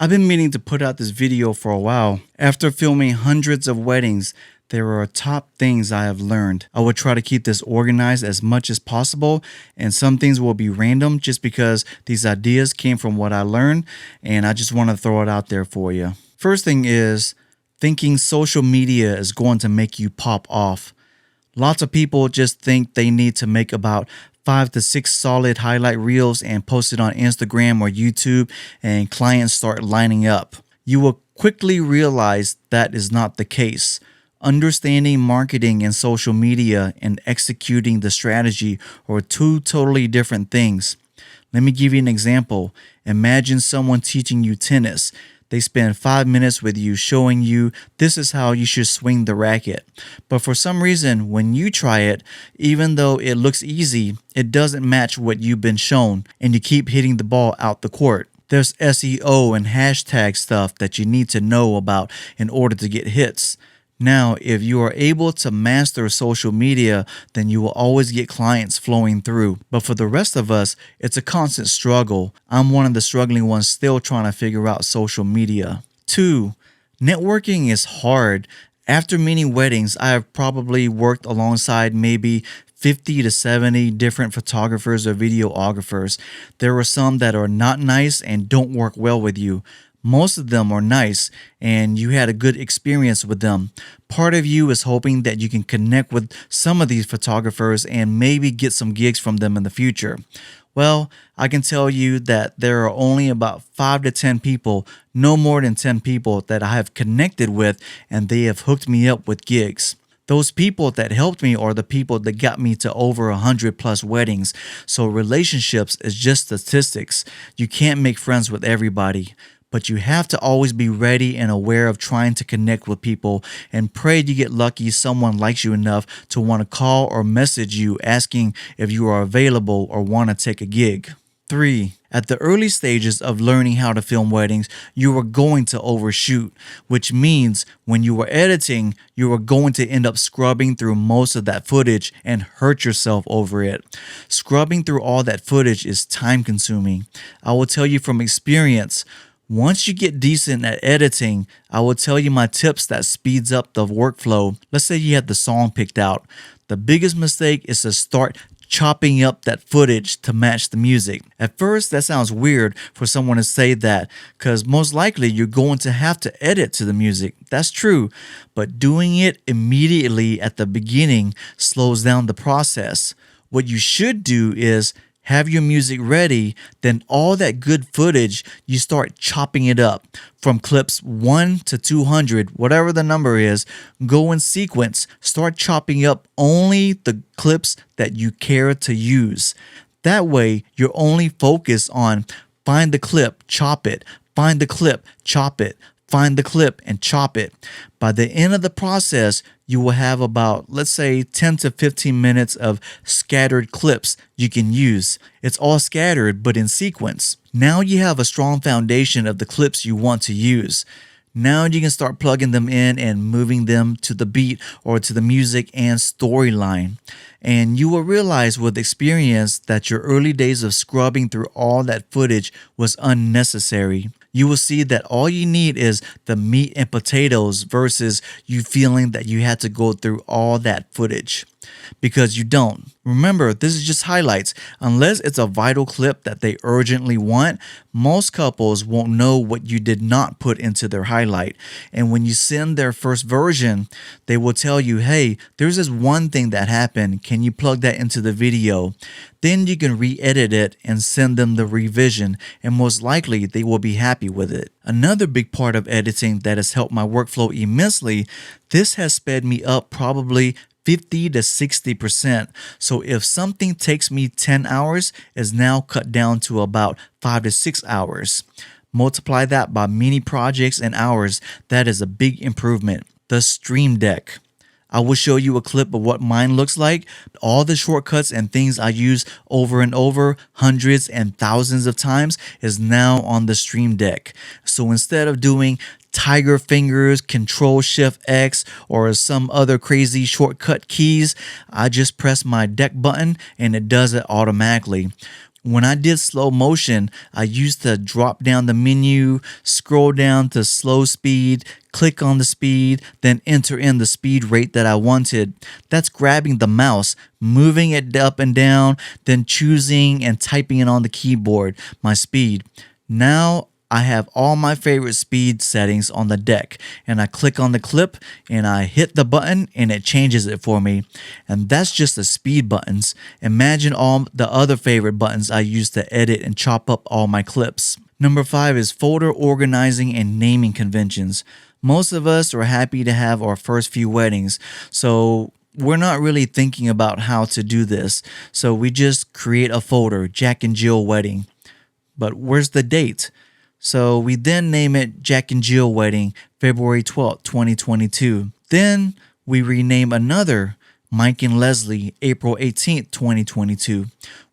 I've been meaning to put out this video for a while. After filming hundreds of weddings, there are top things I have learned. I will try to keep this organized as much as possible, and some things will be random just because these ideas came from what I learned, and I just want to throw it out there for you. First thing is thinking social media is going to make you pop off. Lots of people just think they need to make about 5 to 6 solid highlight reels and post it on Instagram or YouTube, and clients start lining up. You will quickly realize that is not the case. Understanding marketing and social media and executing the strategy are two totally different things. Let me give you an example. Imagine someone teaching you tennis. They spend 5 minutes with you showing you this is how you should swing the racket. But for some reason, when you try it, even though it looks easy, it doesn't match what you've been shown, and you keep hitting the ball out the court. There's SEO and hashtag stuff that you need to know about in order to get hits. Now, if you are able to master social media, then you will always get clients flowing through. But for the rest of us, it's a constant struggle. I'm one of the struggling ones still trying to figure out social media. 2, networking is hard. After many weddings, I have probably worked alongside maybe 50 to 70 different photographers or videographers. There are some that are not nice and don't work well with you. Most of them are nice and you had a good experience with them. Part of you is hoping that you can connect with some of these photographers and maybe get some gigs from them in the future. Well, I can tell you that there are only about 5 to 10 people, no more than 10 people that I have connected with, and they have hooked me up with gigs. Those people that helped me are the people that got me to over 100 plus weddings. So relationships is just statistics. You can't make friends with everybody. But you have to always be ready and aware of trying to connect with people, and pray you get lucky someone likes you enough to want to call or message you asking if you are available or want to take a gig. 3, at the early stages of learning how to film weddings, you are going to overshoot, which means when you are editing, you are going to end up scrubbing through most of that footage and hurt yourself over it. Scrubbing through all that footage is time consuming. I will tell you from experience, once you get decent at editing, I will tell you my tips that speeds up the workflow. Let's say you had the song picked out. The biggest mistake is to start chopping up that footage to match the music. At first, that sounds weird for someone to say that because most likely you're going to have to edit to the music. That's true, but doing it immediately at the beginning slows down the process. What you should do is have your music ready, then all that good footage, you start chopping it up from clips 1 to 200, whatever the number is. Go in sequence, start chopping up only the clips that you care to use. That way, you're only focused on find the clip, chop it, find the clip, chop it, find the clip and chop it. By the end of the process, you will have about, let's say, 10 to 15 minutes of scattered clips you can use. It's all scattered, but in sequence. Now you have a strong foundation of the clips you want to use. Now you can start plugging them in and moving them to the beat or to the music and storyline. And you will realize with experience that your early days of scrubbing through all that footage was unnecessary. You will see that all you need is the meat and potatoes versus you feeling that you had to go through all that footage. Because you don't. Remember, this is just highlights. Unless it's a vital clip that they urgently want, most couples won't know what you did not put into their highlight. And when you send their first version, they will tell you, hey, there's this one thing that happened. Can you plug that into the video? Then you can re-edit it and send them the revision, and most likely they will be happy with it. Another big part of editing that has helped my workflow immensely, this has sped me up probably 50 to 60%. So if something takes me 10 hours, is now cut down to about 5 to 6 hours. Multiply that by many projects and hours, that is a big improvement. The Stream Deck. I will show you a clip of what mine looks like. All the shortcuts and things I use over and over hundreds and thousands of times is now on the Stream Deck. So instead of doing tiger fingers, Control Shift X, or some other crazy shortcut keys, I just press my deck button and it does it automatically. When I did slow motion, I used to drop down the menu, scroll down to slow speed, click on the speed, then enter in the speed rate that I wanted. That's grabbing the mouse, moving it up and down, then choosing and typing it on the keyboard, my speed. Now I have all my favorite speed settings on the deck, and I click on the clip and I hit the button and it changes it for me. And that's just the speed buttons. Imagine all the other favorite buttons I use to edit and chop up all my clips. Number 5 is folder organizing and naming conventions. Most of us are happy to have our first few weddings, so we're not really thinking about how to do this. So we just create a folder, Jack and Jill wedding. But where's the date? So we then name it Jack and Jill Wedding, February 12th, 2022. Then we rename another, Mike and Leslie, April 18th, 2022.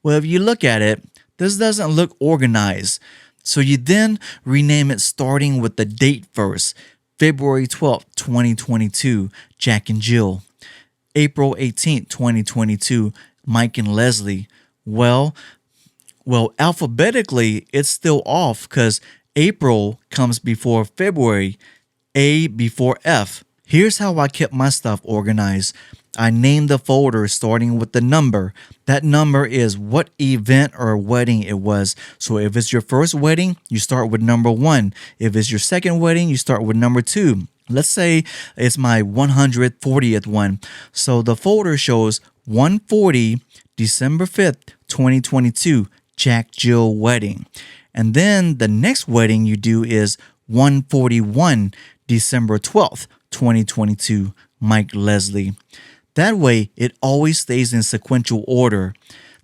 Well, if you look at it, this doesn't look organized. So you then rename it starting with the date first, February 12th, 2022, Jack and Jill. April 18th, 2022, Mike and Leslie. Well, alphabetically, it's still off because April comes before February, A before F. Here's how I kept my stuff organized. I named the folder starting with the number. That number is what event or wedding it was. So if it's your first wedding, you start with number 1. If it's your second wedding, you start with number 2. Let's say it's my 140th one. So the folder shows 140 December 5th, 2022. Jack Jill wedding. And then the next wedding you do is 141 December 12th, 2022, Mike Leslie. That way it always stays in sequential order.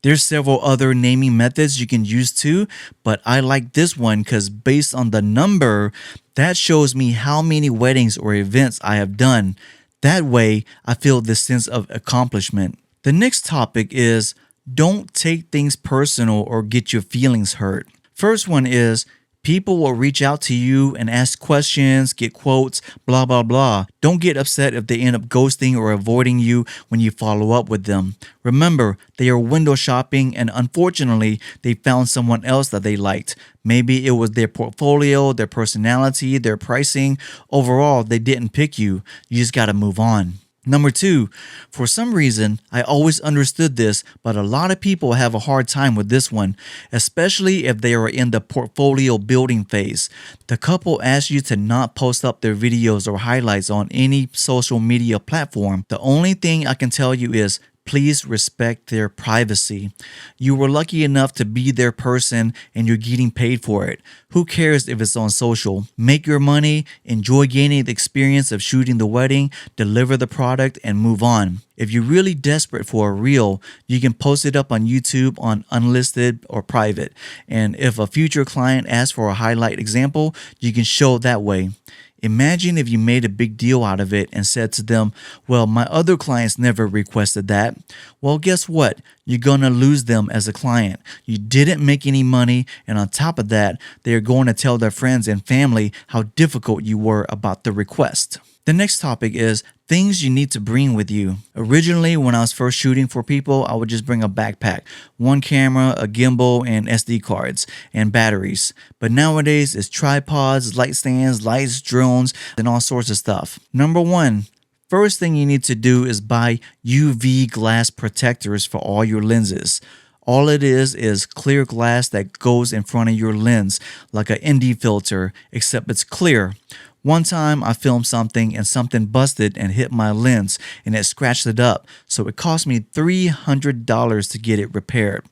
There's several other naming methods you can use too, but I like this one because based on the number, that shows me how many weddings or events I have done. That way I feel this sense of accomplishment. The next topic is don't take things personal or get your feelings hurt. First one is people will reach out to you and ask questions, get quotes, blah, blah, blah. Don't get upset if they end up ghosting or avoiding you when you follow up with them. Remember, they are window shopping and unfortunately, they found someone else that they liked. Maybe it was their portfolio, their personality, their pricing. Overall, they didn't pick you. You just got to move on. Number 2, for some reason, I always understood this, but a lot of people have a hard time with this one, especially if they are in the portfolio building phase. The couple asks you to not post up their videos or highlights on any social media platform. The only thing I can tell you is please respect their privacy. You were lucky enough to be their person and you're getting paid for it. Who cares if it's on social? Make your money, enjoy gaining the experience of shooting the wedding, deliver the product, and move on. If you're really desperate for a reel, you can post it up on YouTube on unlisted or private. And if a future client asks for a highlight example, you can show it that way. Imagine if you made a big deal out of it and said to them, well, my other clients never requested that. Well, guess what? You're going to lose them as a client. You didn't make any money. And on top of that, they're going to tell their friends and family how difficult you were about the request. The next topic is things you need to bring with you. Originally, when I was first shooting for people, I would just bring a backpack, one camera, a gimbal, and SD cards, and batteries. But nowadays, it's tripods, light stands, lights, drones, and all sorts of stuff. Number 1, first thing you need to do is buy UV glass protectors for all your lenses. All it is clear glass that goes in front of your lens, like an ND filter, except it's clear. One time I filmed something and something busted and hit my lens and it scratched it up. So it cost me $300 to get it repaired.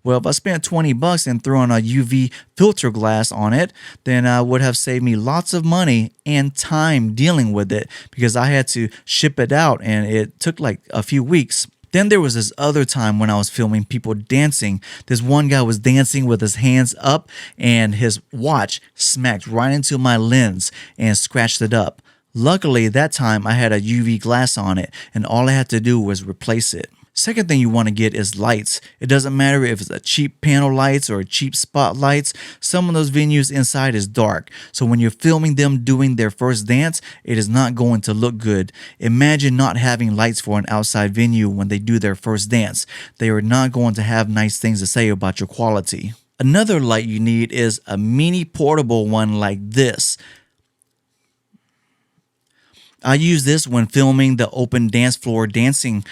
Well, if I spent $20 and threw on a UV filter glass on it, then I would have saved me lots of money and time dealing with it because I had to ship it out and it took like a few weeks. Then there was this other time when I was filming people dancing. This one guy was dancing with his hands up and his watch smacked right into my lens and scratched it up. Luckily, that time I had a UV glass on it and all I had to do was replace it. Second thing you want to get is lights. It doesn't matter if it's a cheap panel lights or cheap spotlights. Some of those venues inside is dark. So when you're filming them doing their first dance, it is not going to look good. Imagine not having lights for an outside venue when they do their first dance. They are not going to have nice things to say about your quality. Another light you need is a mini portable one like this. I use this when filming the open dance floor dancing.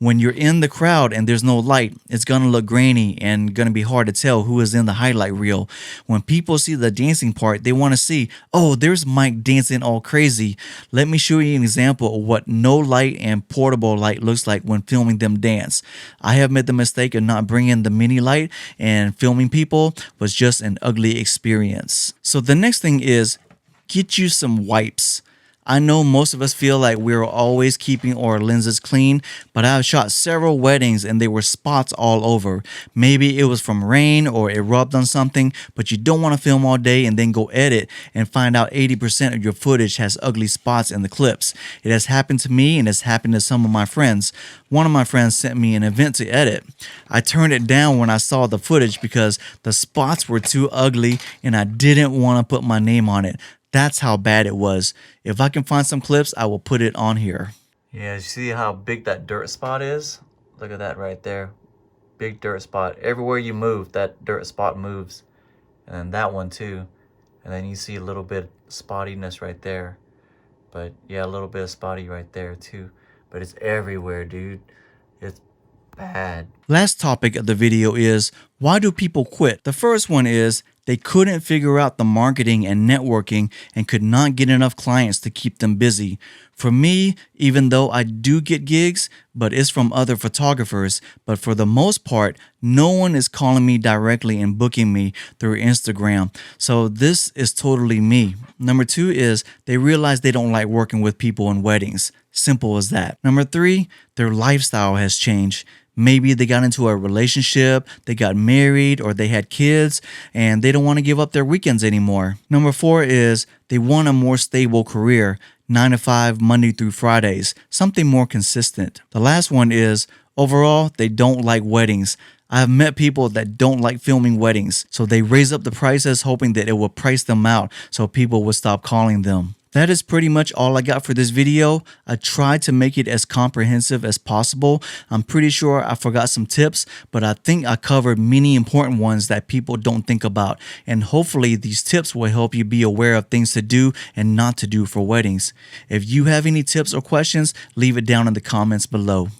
When you're in the crowd and there's no light, it's going to look grainy and going to be hard to tell who is in the highlight reel. When people see the dancing part, they want to see, oh, there's Mike dancing all crazy. Let me show you an example of what no light and portable light looks like when filming them dance. I have made the mistake of not bringing the mini light, and filming people was just an ugly experience. So the next thing is get you some wipes. I know most of us feel like we're always keeping our lenses clean, but I've shot several weddings and there were spots all over. Maybe it was from rain or it rubbed on something, but you don't want to film all day and then go edit and find out 80% of your footage has ugly spots in the clips. It has happened to me and it's happened to some of my friends. One of my friends sent me an event to edit. I turned it down when I saw the footage because the spots were too ugly and I didn't want to put my name on it. That's how bad it was. If I can find some clips, I will put it on here. Yeah, you see how big that dirt spot is? Look at that right there. Big dirt spot. Everywhere you move, that dirt spot moves. And then that one too. And then you see a little bit spottiness right there. But yeah, a little bit of spotty right there too. But it's everywhere, dude. It's bad. Last topic of the video is, why do people quit? The first one is, they couldn't figure out the marketing and networking and could not get enough clients to keep them busy. For me, even though I do get gigs, but it's from other photographers, but for the most part, no one is calling me directly and booking me through Instagram. So this is totally me. Number two is they realize they don't like working with people in weddings. Simple as that. Number three, their lifestyle has changed. Maybe they got into a relationship, they got married, or they had kids, and they don't want to give up their weekends anymore. Number four is they want a more stable career, 9 to 5, Monday through Fridays, something more consistent. The last one is overall, they don't like weddings. I've met people that don't like filming weddings, so they raise up the prices hoping that it will price them out so people will stop calling them. That is pretty much all I got for this video. I tried to make it as comprehensive as possible. I'm pretty sure I forgot some tips, but I think I covered many important ones that people don't think about. And hopefully these tips will help you be aware of things to do and not to do for weddings. If you have any tips or questions, leave it down in the comments below.